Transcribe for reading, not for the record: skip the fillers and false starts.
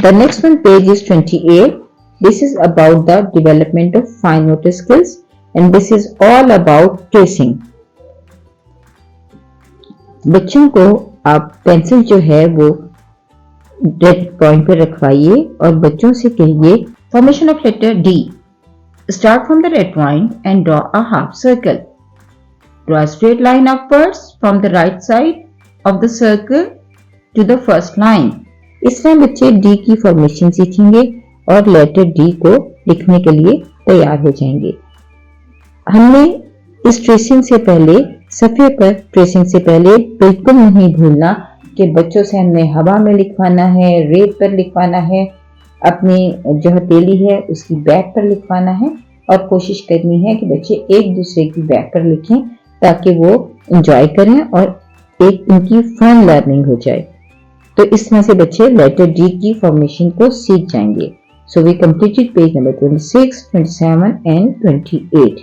The next one page is 28. This is about the development of fine motor skills and this is all about tracing. बच्चों को आप pencil जो है वो red point पर रखवाइए और बच्चों से कहिए formation of letter D. Start from the red point and draw a half circle. Draw a straight line upwards from the right side of the circle to the first line. इस तरह बच्चे D की formation सीखेंगे और letter D को लिखने के लिए तैयार हो जाएंगे. हमने इस ट्रेसिंग से पहले सफ़े पर ट्रेसिंग से पहले बिल्कुल नहीं भूलना कि बच्चों से हमने हवा में लिखवाना है, रेत पर लिखवाना है, अपनी जो हथेली है उसकी बैक पर लिखवाना है और कोशिश करनी है कि बच्चे एक दूसरे की बैक पर लिखें ताकि वो एंजॉय करें और एक उनकी फन लर्निंग हो जाए. तो इस तरह से बच्चे लेटर डी की फॉर्मेशन को सीख जाएंगे. So we completed page number 26, 27 and 28.